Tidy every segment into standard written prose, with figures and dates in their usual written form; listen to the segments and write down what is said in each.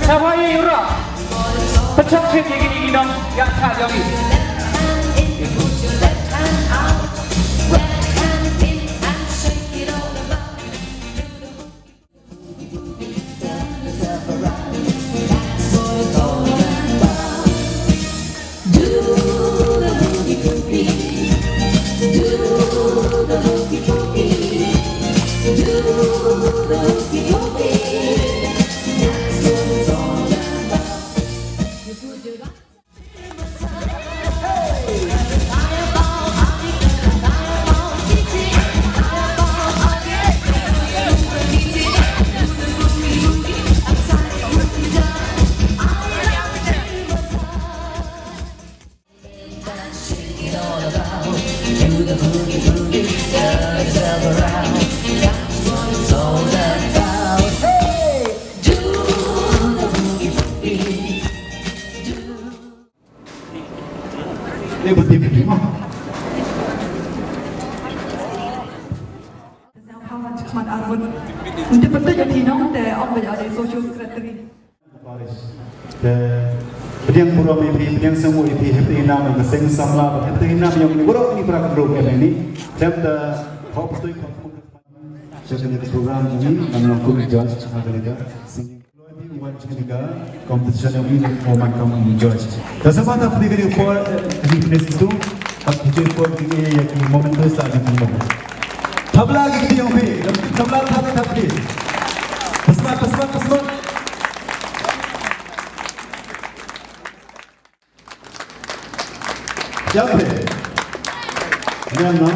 Sabai ura. Pecah gini dong, yang tak jadi. Untuk betul jadi nong the on the social secretary. Beriang pura MP, beriang semua MP, hepti nama yang keseng samla, hepti nama yang buruk ini berak bro ini. Jabda kau betul kau sesuatu program ini mengaku judge ada juga. Loyalty watch juga competition yang ini mau kamu judge. Kesempatan apa diberi for di place itu, apa itu for ini yang momen itu saat ini momen. Tabla lagi yang MP, tabla tapi. Pesmat. Siapa? Ini apa?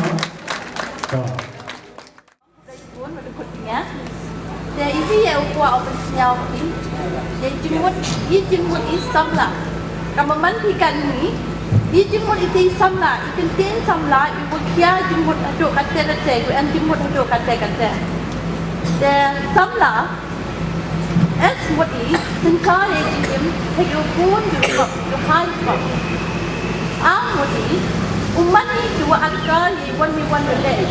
Dia ini ya ukuran operasinya ini. Dia jemput Islam lah. Kamu mandikan ini, dia jemput itu Islam lah. Ikan ten Islam lah. Ibu kia jemput aduk kata, ibu jemput aduk kata. Dia Islam lah. What is? Sengkar yang jemput, hanya pun juga kai kok. Amudi, umani dua angka yang wan lelai.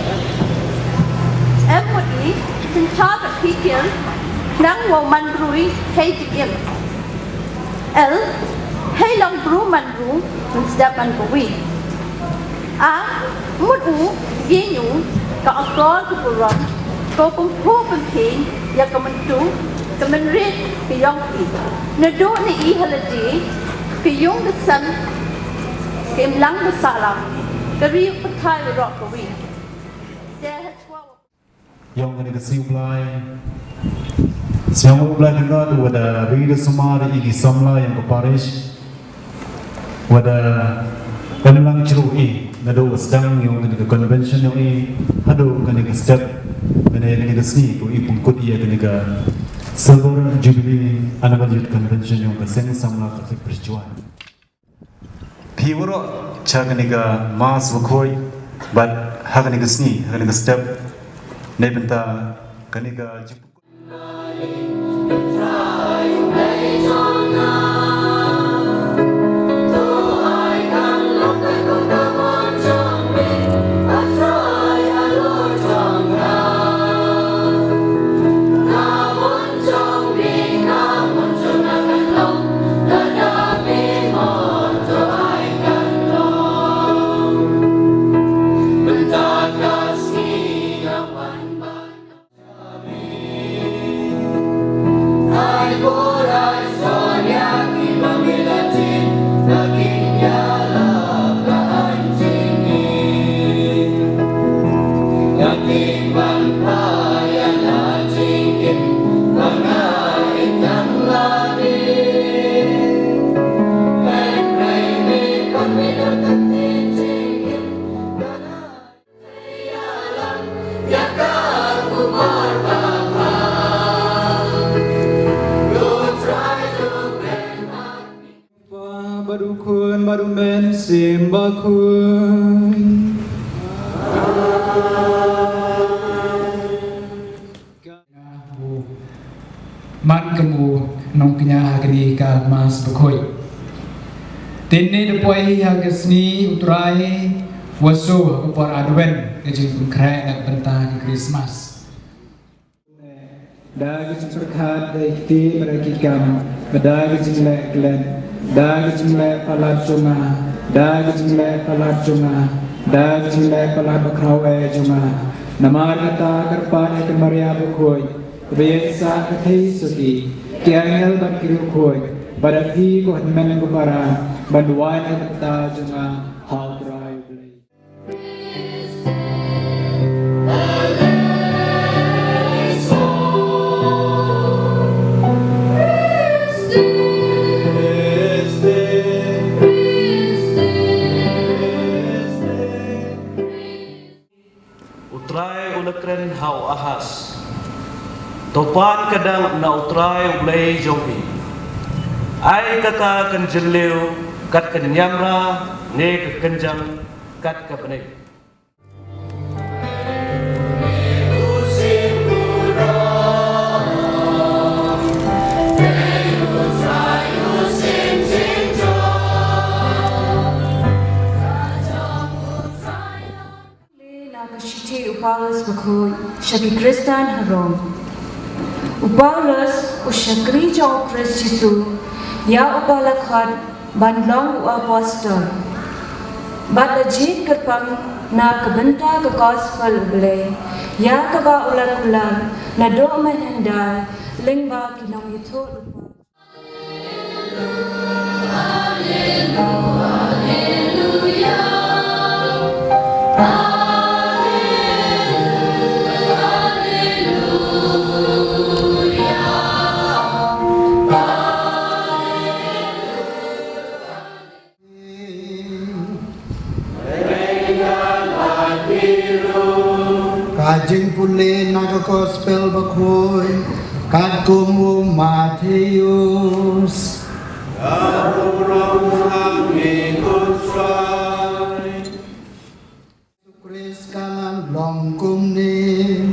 Amudi, sencak pikir, nang waman rui hejim. L, helang bru manru, mensedapan kuwi. Mudu, genu, ka akal kupuram, kau pempu pemping, ya kementu, kemenrit, piyong pi. Neduk ni ihaladi, piyong kesan. Kim lang bersalah, keri petai berok kawi. Yang ini kesiuplai, siang uplai dengar wada bida semari igi samla yang keparish, wada penelang cerui, nado sedang yang ini ke convention yang ini, hado kan ini step, mana yang ini kesni, tu ipungkut ia kan ini silver jubilee anak youth convention yang keseng samla kasih perjuangan. Piwaro chagniga mas bukhoi but hagniga sni hagniga step nebenta kaniga baru men sembahkun man kamu nong kenya hakni ka mas bakoi tinne depoi hagasni utrai waso kapor adwen kejing kre nak bentah ke Christmas dagi surkhat dai ti mereka Badai jimle klen, da jimle palat junga, da jimle palat junga, da jimle palat bakrawe junga. Namar kata kerpan ke Maria bukoi, kebiasa kethei suti, kiangel ban kiru koi, pada pi ko men ko para, banduan kata junga how dry play. Utrai ulekren hau ahas topan kadang na utrai ulai jombi ai kata kan jeleu kat kan nyamra ne kenjang kat ka bane Paulus bakoi shaki Kristan harom. Paulus ushakri jauh Kris Yesu ya upalakhat bandlong apostol. Bad ajit kerpang na kebenta ke gospel ublay ya kaba ulang na do menanda lingba kinong ito lupa. Kajing pule naga gospel bakoi kakumu Matius Kris kalan longkum ni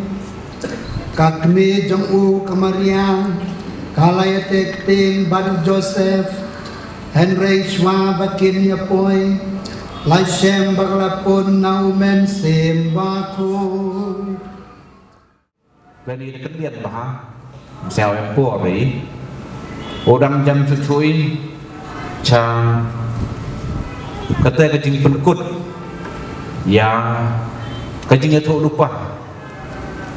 kakmi jong u kamariang kalayatek tin ban Joseph Henry Schwa bakin yapoi lai xem baglapun naumen sem bakoi Về đi cất điện bà xèo em của đấy ô đăng chân cho chuối cha cái tay cái chính phân cút ya cái chính itu lupa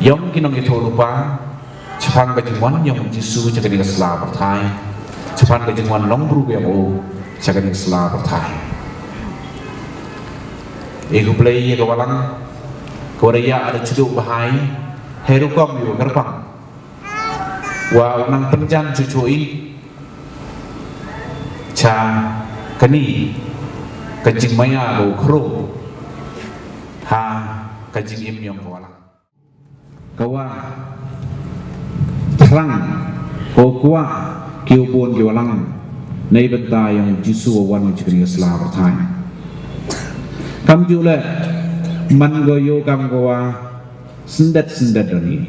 giống cái nông itu lupa cepat cái chính món yang Yesus cakap dengan selalu berthai cepat cái chính món long buru yang o cakap dengan selalu berthai ego play ego walang Korea ada ceduk bahai heru kom yu gerbang wa nang penjan cucui cha kani kajing maya lo kro ha kajing im yong wala kawa terang ko kwa kiu bon ki walang nei benta yang jisu wan chikri sla berthai kam ju le man go yo kam go wa sendat ni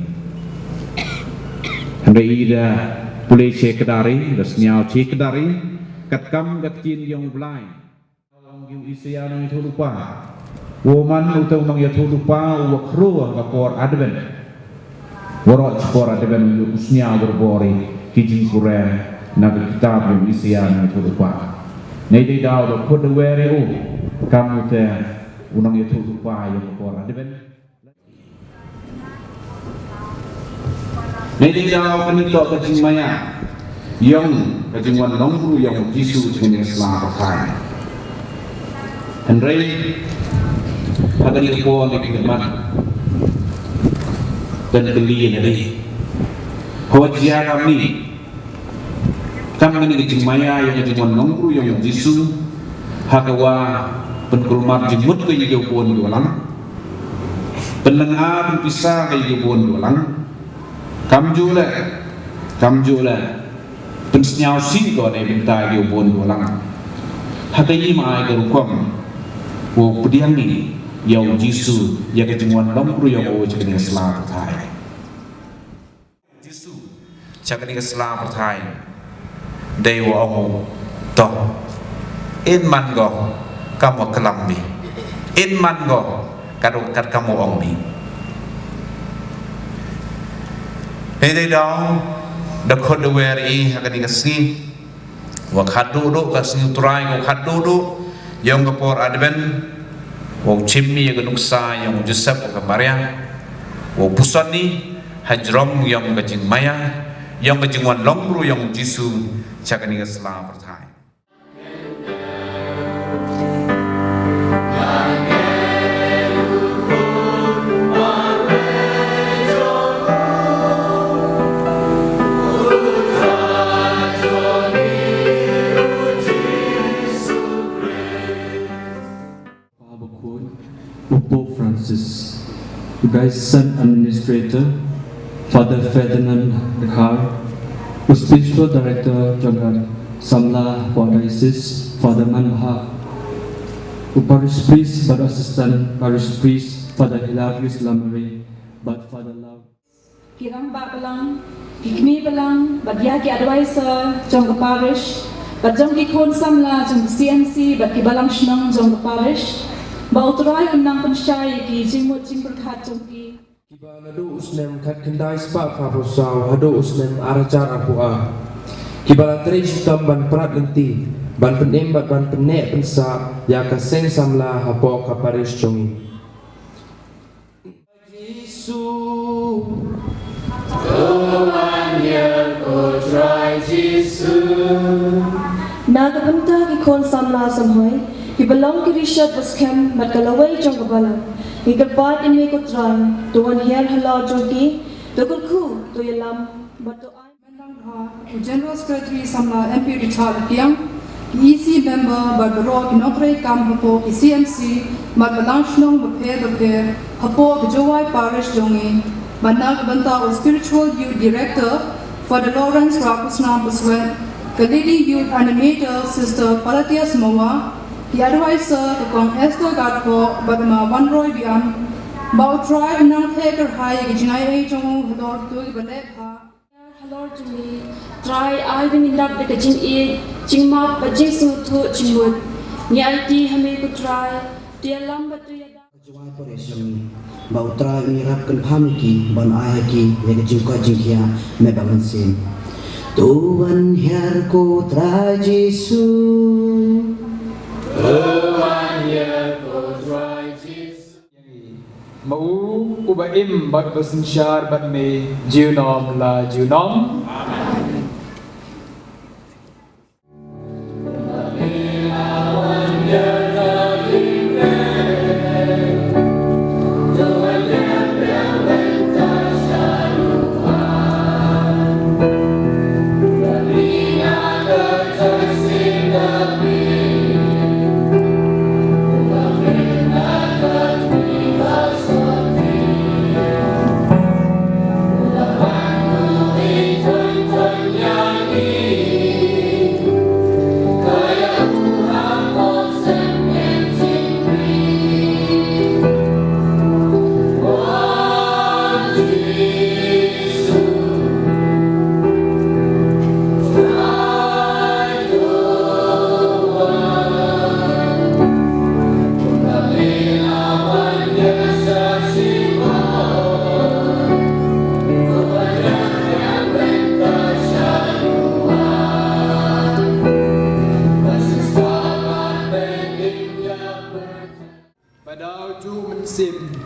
Henry ida pulai cekdari dasnyau cekdari kat kam kat kin yang blai orang yu isia nang itu lupa woman utang nang itu lupa wakru ngakor adven warok skor adven yu usnya berbori kijing kuren nak kitab yu isia nang itu lupa nei dei daw do put were u kam te unang itu lupa yu ngakor adven Nedi daw kanito kajing maya yang kajing wan nongru yang Yesus dengan selamat kai. Henry akan dikepon di kemat dan beli nedi. Hawajia kami kami kajing maya yang kajing wan nongru yang Yesus hakawa penkulmat jemut ke yukepon dolang pendengar pisah ke yukepon dolang Kam jule pensnyau sin ko ne binta ge bon dolang hatai mai ke rukom wo pudiang ni yau Yesus ya ke jengwan long kru yang o chakni sla thai Yesus chakni sla thai dei wo ong to in man go kam wa kalam bi in man go kadu kat kam ong bi Hei đó da khod weri hakani kasni wa khadu do kasni utrai ko khadu do yang kapor adven wa chimmi yang nuksa yang jusap ka maryam wa pusani hajrom yang kajing maya yang kajing wan longru yang jisu chakani islam pertai Pope Francis, Guy's son administrator, Father Ferdinand Dekar, spiritual director Jagat Samla Diocese, Father Manha, parish priest, but assistant parish priest, Father Hilarius Lamare, but Father Love. Kirang Babalang, Kikmi Balang, but Yaki advisor, Jong parish, but Jong Kikon Samla, Jong CMC, but Kibalang Shnong, Jong parish. Bautrai unang pensyai ki jimut jimberkat jongki. Kiba nado usnem kat kendai spa kapusau hado usnem arajar apua. Kiba latri sitam ban prat lenti ban penembat ban penek pensa ya kaseng samla hapo kaparis jongi. Yesus, Tuhan yang kutrai Yesus. Naga benta ki kon samla samhoi. He belonged to Richard Buscam, but Galaway Jongabala. He could part in me could try to one here hello jogi, to good coup to Yalam, but to I. General Secretary Samla MP Richard Kiang, EC member but Baro inaugurate Kam Hapo, CMC, but Balanchong Bape, Hapo, Jowai Parish Jongi, Banak Banta, Spiritual Youth Director for the Lawrence Rakusna Buswet, the leading youth animator, Sister Palatias Moa. The advisor, the Kong Esther Gadpo, Badama One Roy Biam, Bao Tribe, Nang Haker High, Jinai Jong, Hador to Balepha. Hello to me. Try I been in that the Jing E, Jing Map, but Jing Sing to Jingwood. Niati Hame could try, dear Lamba to Yada. Jawai Poration, Bao Tribe, Mirapkan Pamiki, Bon Ayaki, Yagajinka Jinkia, Mebamansin. Tuhan Herko Try Jesus. Tuhan yang kutrai Yesus. Mau ubaim bat bersensyar bat me jiunom la jiunom.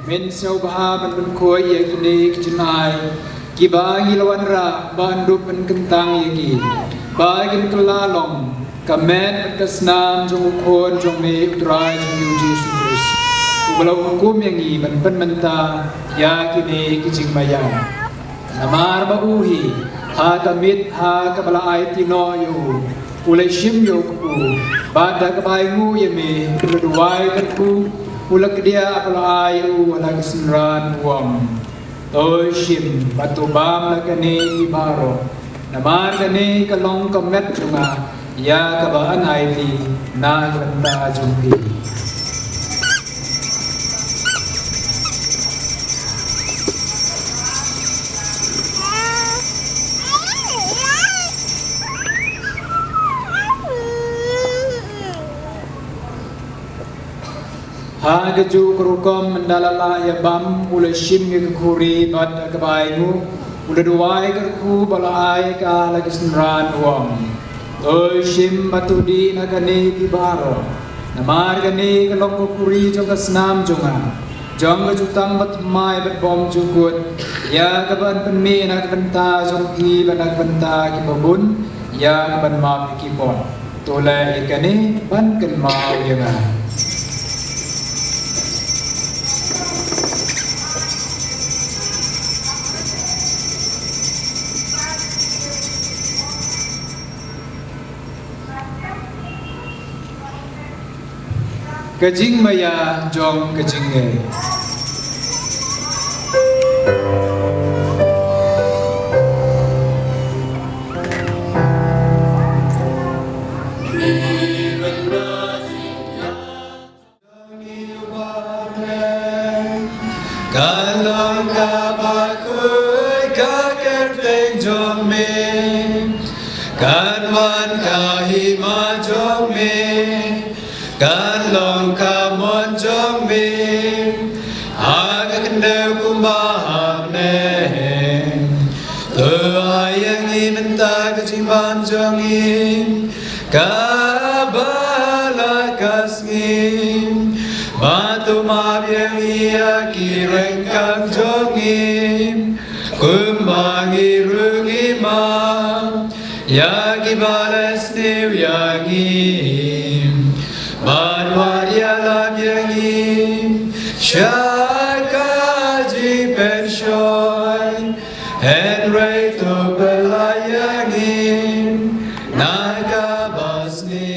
Men snow bahaban ben koi yakini kijinai kibagi lawan ra bandup ben kentang yaki bagin kelalong kamen kesnam jong ukon jong me utrai jong yuji sudris ubalau hukum yang i ben menta yakini kijing mayang namar bauhi ha kamit ha kabala aitino yu ulai shim yu ku bada kabaingu yeme berduai kerku ulak dia apala ayu wala kesenran uam toshim batu bam lakane baro namar kane kalong kamet junga ya kabaan aiti na ganda jumpi Hagaju kerukom mendalala ya bam ulai shim ke kuri bad kebaingu udah doai kerku balai ka lagi senran uang shim batu di nagani kibaro namar gani kalok kuri jong kasnam jonga jong jutang bat mai bat bom jukut ya kaban penmi nak benta jong ki banak benta ki babun ya kaban ma ki pon tolai ikani ban kan mau yang Kajing maya jong kajing e. Kalong kabakui kakerteng jong me, kanwan kahima jong me. Kan long kamon jong mi aga kendau kumbahap ne tu ayang imenta kecimban jong im kabala kasngim batu mabiang ia kireng kang jong im kumbangi rungi mam yagi balas new yagi Manwaria lamyangi Shaka ji penshoy Henry to belayangi Naga basni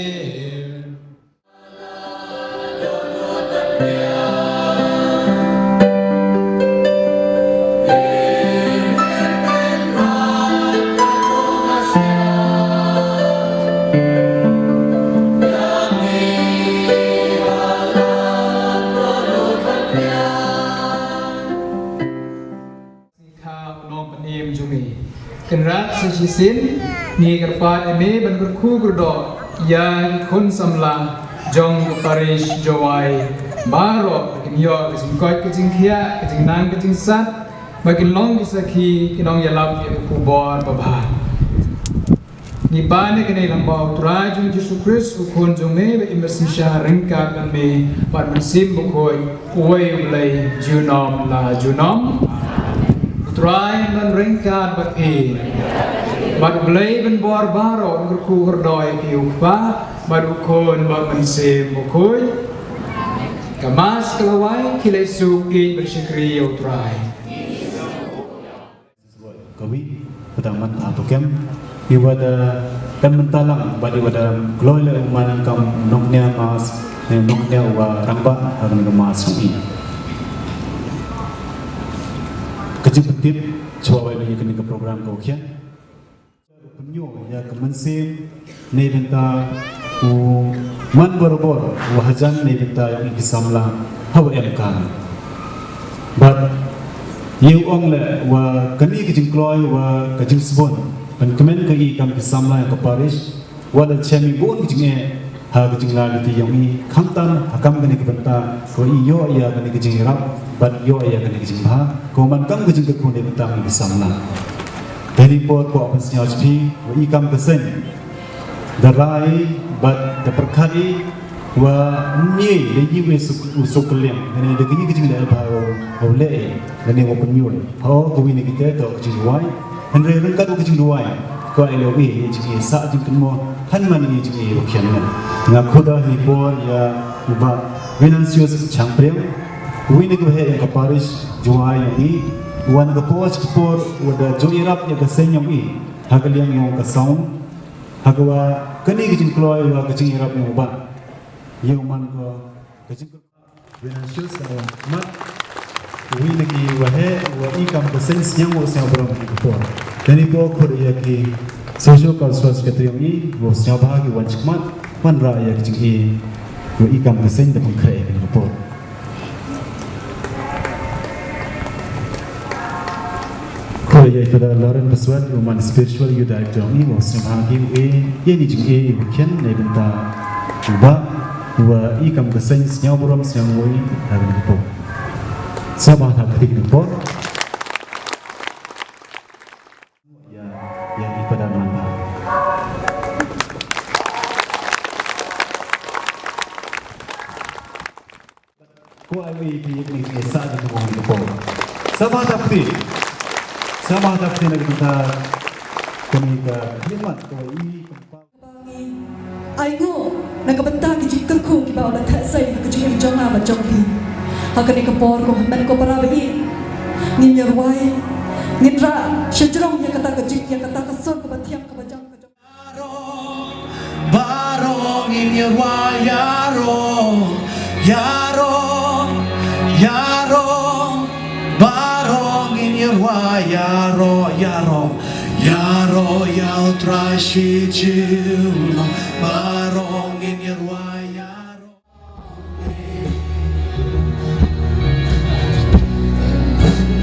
Kenrat sesisin ni kerpat eme ban berku gerdok yang kun samlang jong parish jawai baro kinyo kising koi kising kia kising nang kising sat bakin long kisaki kinong yalap ya kubor babah ni bane kene lambau turajung Yesus Kristus ukun jome be immersin syaringka kami ban mesim bukoi uwe ulai junom la junom Try dan ringkat bat bat belai ben bor baro kerku kerdoi kiupa bat ukun bat mensim bukui kamas kelawai kilai suki bersyukri utrai kawi pertama apukem iwada dan mentalang badi wada gloile uman kam noknya mas noknya wa ramba akan mas ini kejepit coba ini kini ke program kau kian penyu ya kemensim ni benta man borobor wahajan ni benta yang ikisamla hawa emkan but you ong le wa kani kijingkloy wa kajilsbon pen kemen ke i kam kisamla yang ke parish wala chemi bon kijinge ha kijingla ti yang i khamtan hakam kani ke benta ko i yo ya kani kijingrap bat yo ya kani kijingha ko man kam kijing ke khone benta i kisamla dari pot ko apan sinyal jpi wa i kam kesen darai bat da perkhari wa ni le yi we usuklem ne de gi kijing le ba o le ne wo penyul ho ko wi ne kita to kijing wai andre ren ka to kijing wai ko ele wi ji sa ji kmo han man ni ji wo khian ne nga khoda hi por ya ba financiers changprem wi ne ko he ka parish juai ni wan ka poch por wada joirap ya ka senyam i hagaliang yo ka sound hagwa kani kijing kloy wa kijing irap yo ba yung man ko kajing financials na mat wi lagi wahe wa ikam ka sense yang wo sa bram ki ko tani ko ko ya ki social cultural secretary ni wo sa bahagi wan chmat wan ra ya ki ji wo ikam ka sense da kre ki ko ko ya ito da Lauren Baswat woman spiritual youth director ni wo sa bahagi ye ni ji e ken ne benta ba wa ikam keseng senyau buram senyau woi hari ini po. Sabah tak ketik po. ko ai pi ni sa di mo ni ko sama dapti na kita kami ka himat ko ai ngo nakabenta ki jikar ko ki ba la tha sai ki jing jong na ba jong bi hakan ni kapor ko man ko para bi ni nyer wai ni tra shajrong ya kata ka jik ya kata ka son ka ba thiam ka ba jang ka jong barong in your wai yaro barong in your wai yaro yao try shi chiu barong in your wai yaro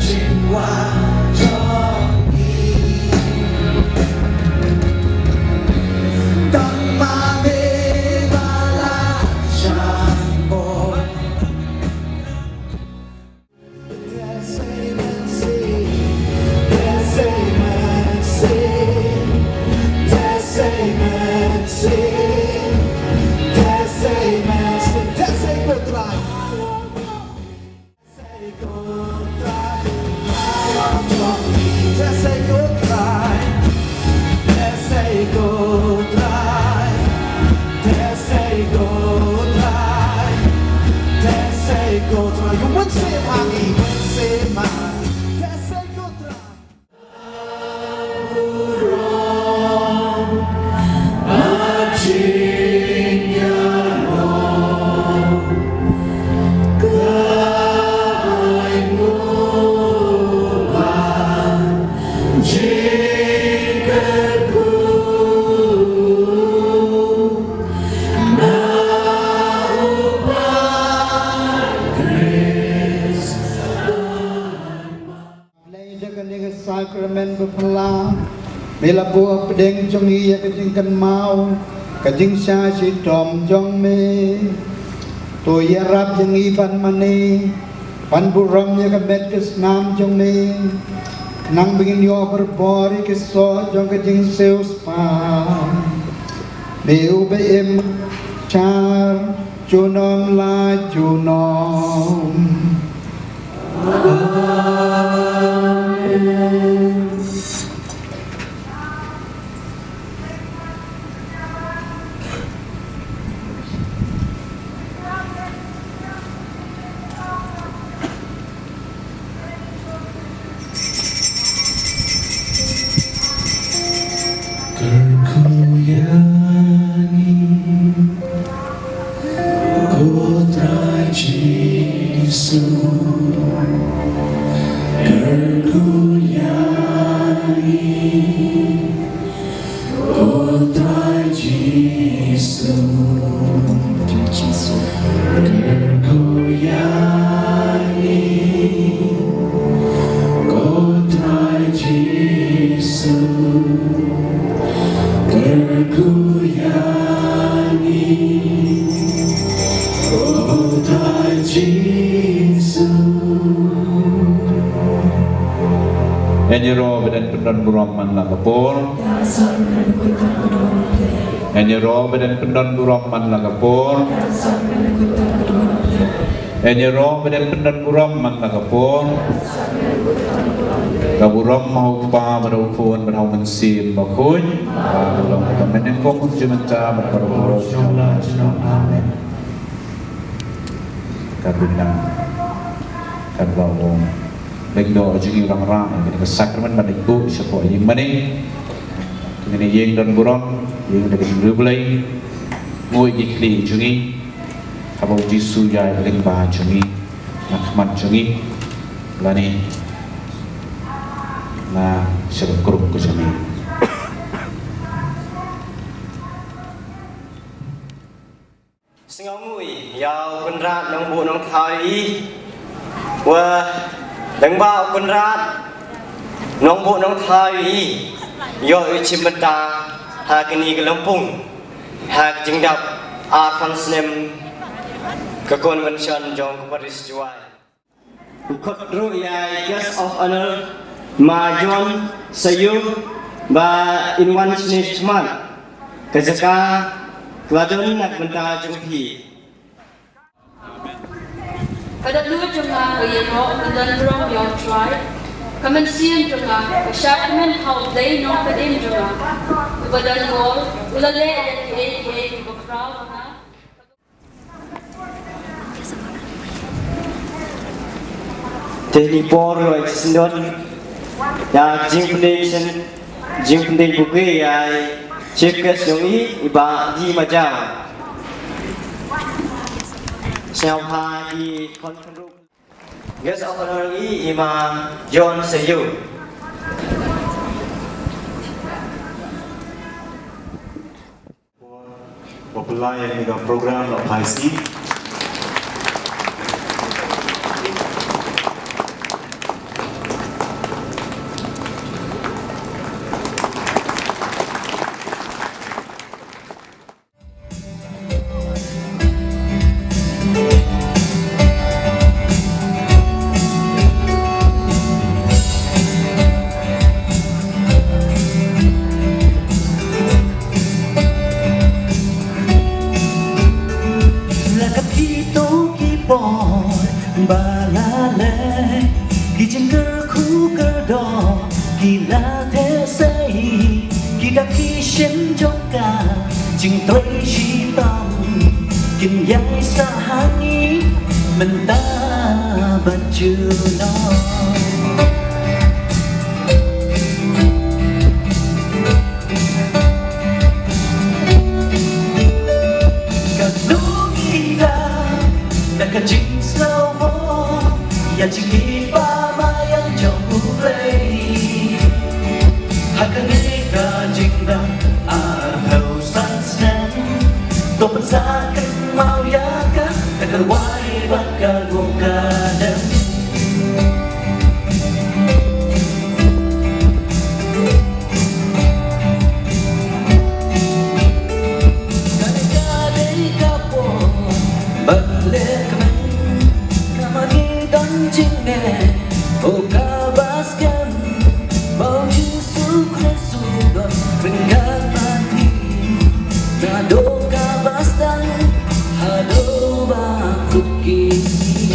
jin wa Sakramen berpala Mela buah pedeng jongi ya kejingkan mau Kejing sya si tom jong me To ya rap jengi pan mani Pan buram ya kemet kesnam jong me Nang bingin yo berbori keso jong kejing seus pa Meu beem char Junom la junom Enjero badan pendon buram man la kapur Enjero badan pendon buram man la kapur Enjero badan pendon buram man la kapur Kaburam mau pa berupun berhau mensim bakuny Belum kemenin fokus jementa berparu amin Kabinang Kabawong Lengdo jungi orang-orang yang sakramen pada ibu siapa yang mana ini yang dan buram yang dari berbelai ngoi dikli jungi apa Yesus jaya lengba jungi nakmat jungi lani na siapa kurung kujami Singapura yau kenrat nang bu nang thai wah Đừng bao con rát Nông bộ nông thai ý Yoi chim bật ta Hà cái này cái lông phùng Hà cái chứng đọc A khăn snem Cái con vấn chân trong cái vật rít chuai Khất rụi ai guest of honor Ma John Sayub Và in one snitch man Cái giấc ca Và đơn nạc bật ta trong thị Kada lu jonga yero dan rong yang try. Kamen sian jonga sharpmen how they no kadin jonga. Badan gol ulale e crowd na. Telepon rồi xin đón ya jing pendek buku ya cek yang ini iba di macam siapa di konferensi guys orang ini imam John Seyu popular yang dengan program of high speed. balale ki jengker khu cơ đỏ kỳ là thế xây kỳ đã khi xin trong cả chừng tôi chỉ tâm kinh giai xa hát ý mình ta bật chưa nó kecing selama ya ciki pama yang jauh lagi akan nikah jingga atau sunset to pensakan mau ya kan akan wai bakal bukan oh kabaskan bau Yesus Kristus dan dengan mati nado kabastan hado bakut kisi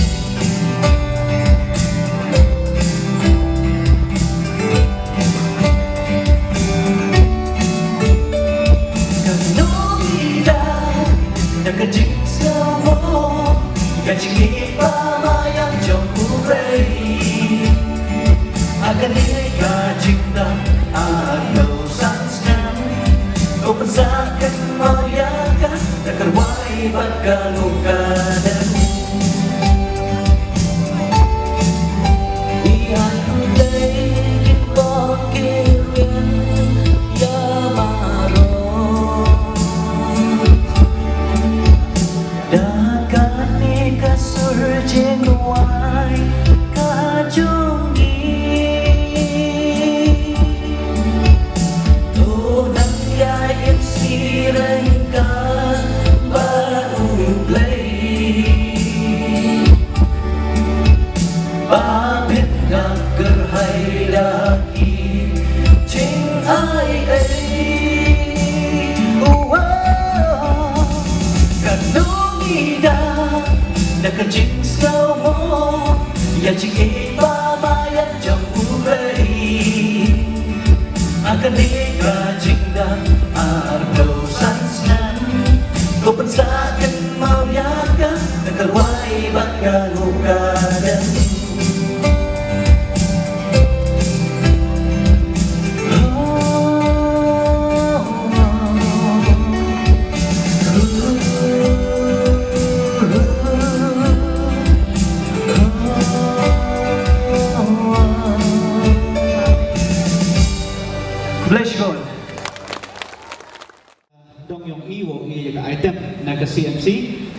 kano ida nakajing samo kajing pamayang jauh akan nikah cinta atau sunset kau pensakan mau ya kan takkan wai bakal bukan ihan hudai kipo kirian ya maro dakan nikah surjeng wai kajung kecing selama ya ciki pama yang jauh lagi akan nikah cinta atau sunset kau pensakan mau ya kan takkan wai bakal bukan CMC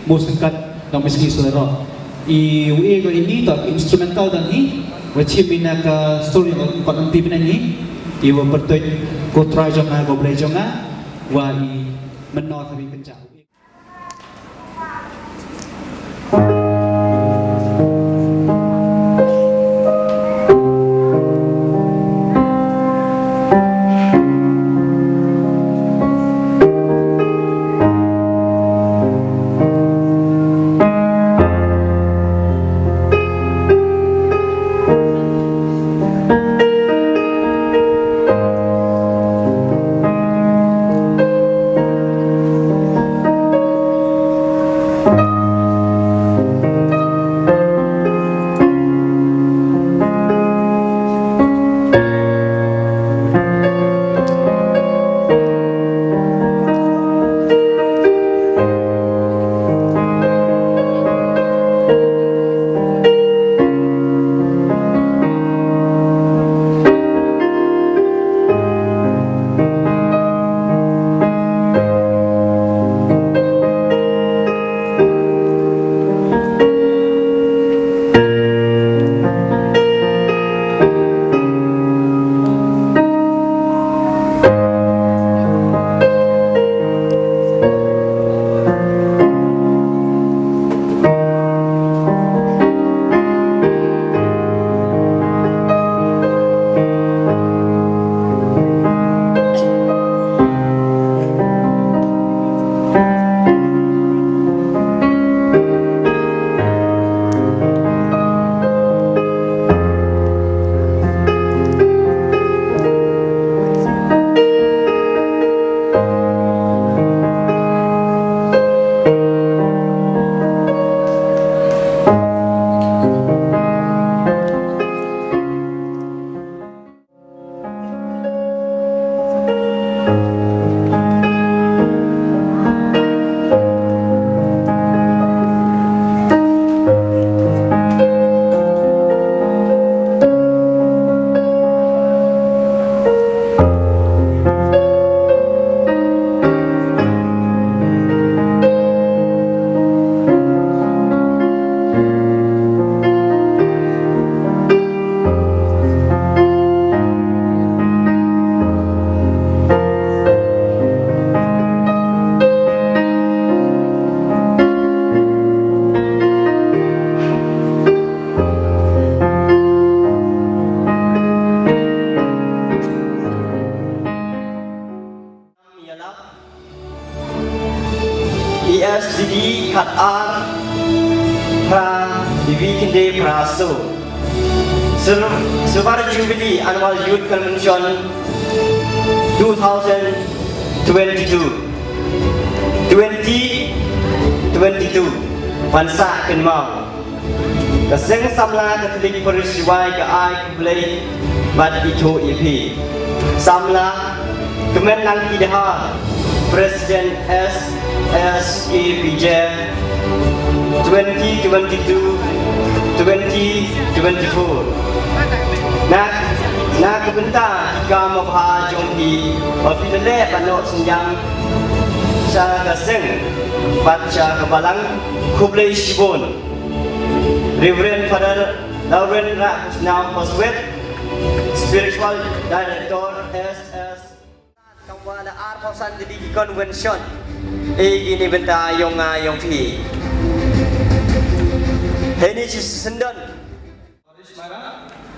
musangkat ng miski solero I uego ini tak instrumental dan I wajib bina ka story ng pananti bina ni I wa bertoy ko try jong na go play jong na wa I menor sabi kencang ESDD Kat R Pra Divikinde Praso Silver Jubilee Annual Youth Convention 2022 Pansa Kenmau Kaseng Samla Katolik Peristiwa ke ai Kublai Bad Itu EP Samla Kemenang Kidah Presiden SSKPJ 2022-2024 Nak kebentar jika mabha jompi Wafidale panok senjang Syah Kaseng Baca Kebalang Kublai Shibon Reverend Father Lauren Rakusnau Poswet Spiritual Director SS Kampung Ar Pausan jadi convention ini benda yang pi ini sendon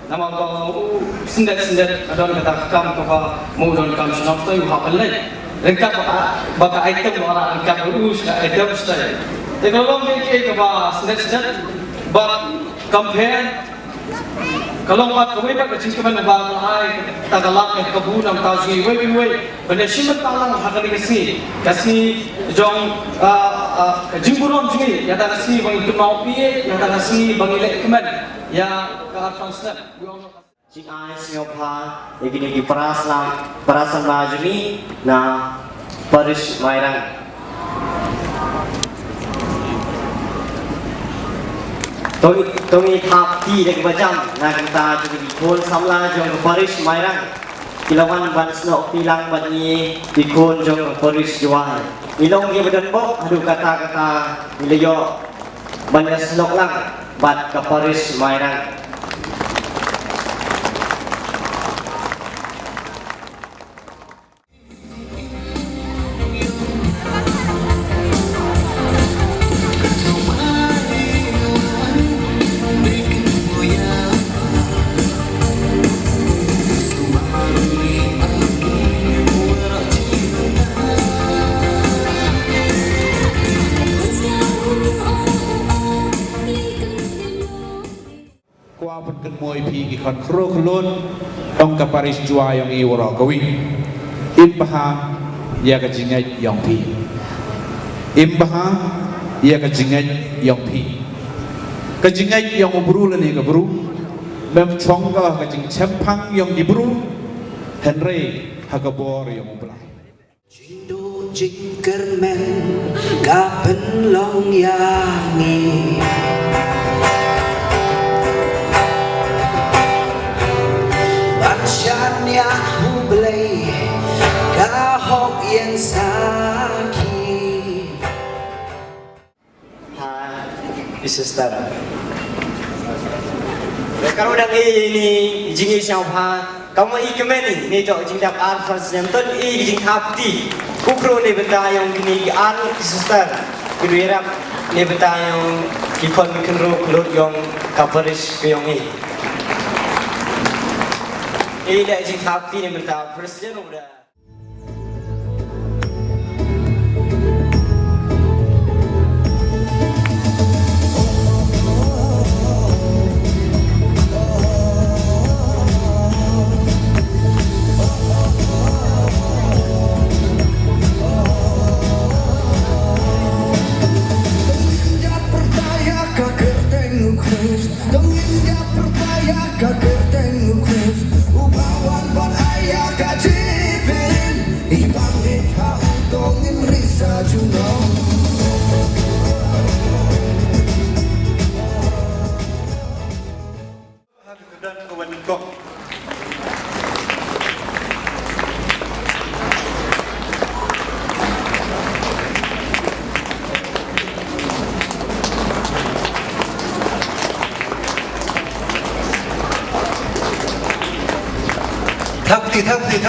nama bau sendet adon kata kam kapa mau don kam snap tu hafal lagi lengkap baka item orang angkat urus item style teknologi ke kapa sendet but compare kalau mat kami pak kecil keman bang hai tagalak ke kabun am tazi we pada simen talang hakali kasi jong jimburom jini ya ta kasi bang itu mau pie ya ta kasi bang ilek keman ya ka transnet Cik ai siapa begini di perasan majuni na Paris Mairang Tongi Thapti dari Bajam na kita juga di Kon Samla jong Paris Mairang Ilawan Bansno Pilang Bani di Kon jong Paris Jual Ilong dia badan bok aduh kata-kata ilayo banyak selok lang bat ke Paris Mairang Moi pi ki kon kro klon tong ka Paris jua yang i woro kawi imbaha ya ka jingai yang pi imbaha ya ka jingai yang pi ka jingai yang ubru le ni ka bru mem chong ka jing champang yang di bru henry ha ka bor yang ublai Jindo jingkermen ka pen long yangi Shania Hublay Kahok yang saki Sister kalau dah ini jingi siapa kamu ikmen ni jauh jingdap arfas yang ton jing hapti kukro ni benda yang gini ar sister kira ni benda yang kikon kenro kelut yang coverage ke yang ini dah jing hapti ni benda presiden udah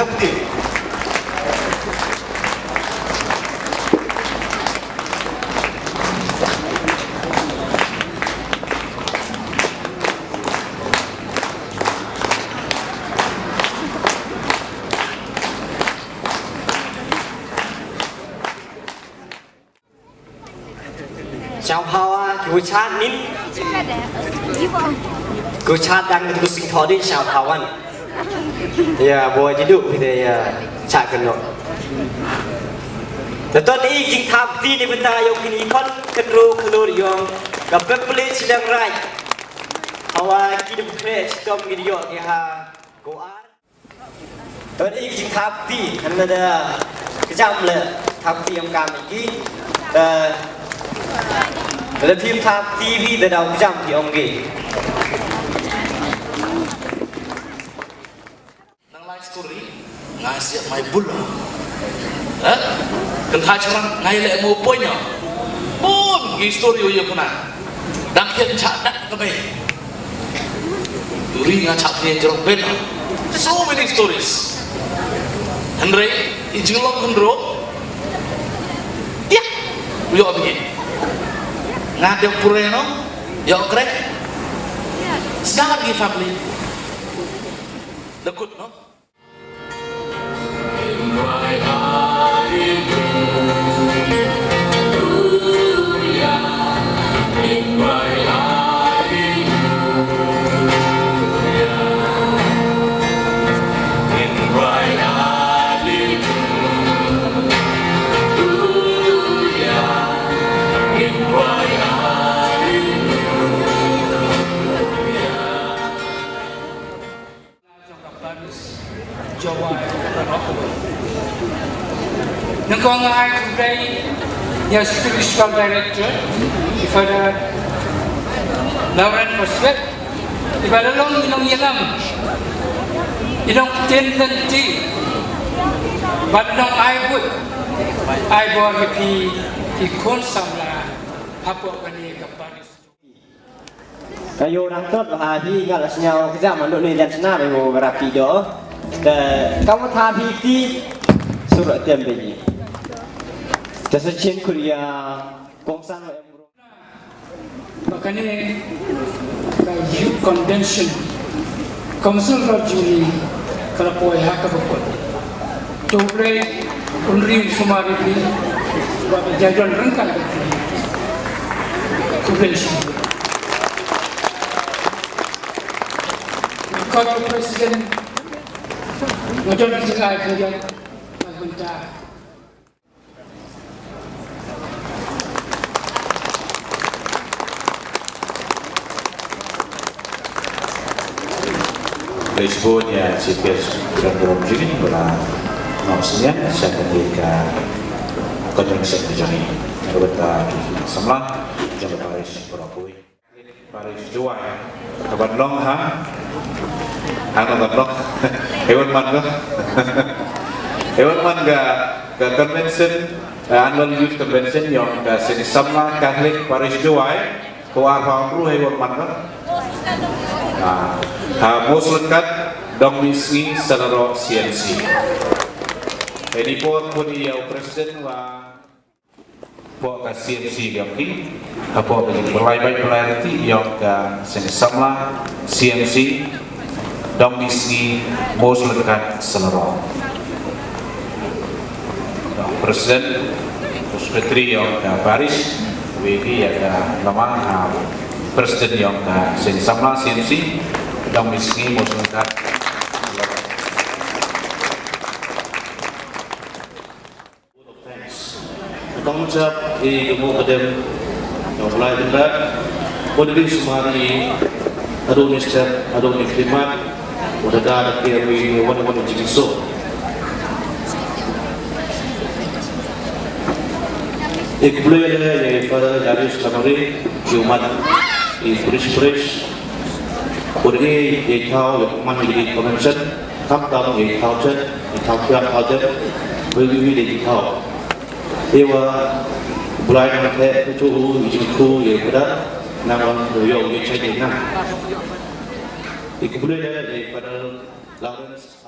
Thapti. chào phao cứu chat nín cứu chat đang cứu sinh thọ đi chào phao anh thì bùa chỉ đủ thì chạy cần rồiแต่ตอนนี้จริงทำที่ในบรรดาโยมนี้คนกันรู้ขลุ่ยยองกับเป็นผลิตดังไรเพราะว่ากินบุฟเฟ่ต์ต้มกินยอดเนี่ยฮะกูอ่านตอนนี้จริงทำที่ขนาดกระจำเลยทำที่ทำการเมื่อกี้แล้วทีมทำที่พี่แต่เรากระจำที่องค์กี่nang live story ngasih mai bulo kan hajaran ngai le mo ponya pun history yo kuna dang kian cha dak ke be duri nga cha pien jerok ben so many stories Andre ijilong hendro ya yo begin ngadep pureno yo krek sangat gi family the good no Nang kong ay today, yung spiritual director, Father Lauren Paswet, ibalalong inong yalam, inong tendency, badong aybut, aybor ki konsam la, hapo kani kaparis. Kayo nang tot bahagi ngalas nyaw kerja manduk ni dan senar yo rapi do. Kamu thapi ti surat tembe Jasa Chin Korea Kongsan wa Emro Makanya youth convention Council Rajuli Kalapoy Hakabakot Tobre Unri Sumari Bi Wabah Jajan Rengkal Convention Kalau Presiden Wajan Tinggal Kerja Bentar Facebooknya CPS Grand Juni belah maksudnya saya ketika konvensi Juni berbeda semula jam Paris berapui Paris dua ya kabar long ha kabar long hewan man ga ke convention annual youth convention yang ke sini semula Catholic Paris dua ko arha ru hewan man most lengkap dong misi seluruh CNC. Ini pun dia presiden wa buat ke CNC yang ini, apa begini berlaibai yang ke sini sama CNC dong misi most lengkap seluruh. Presiden Sekretari yang ke Paris, WG yang ke nama presiden yang ke sini sama CNC dong misi most lengkap. Mengucap ilmu kadem yang mulai berat boleh semari adu mister adu nikmat udah ada kiri wana jiso boleh ya pada dari semari Jumat di fresh boleh ya tahu mana jadi convention kap dalam ya tahu cer tahu apa cer boleh jadi tahu Ewa bulai nama teh itu ujungku ya pada nama doyo ya cai dengan. Ikut bulai daripada Lawrence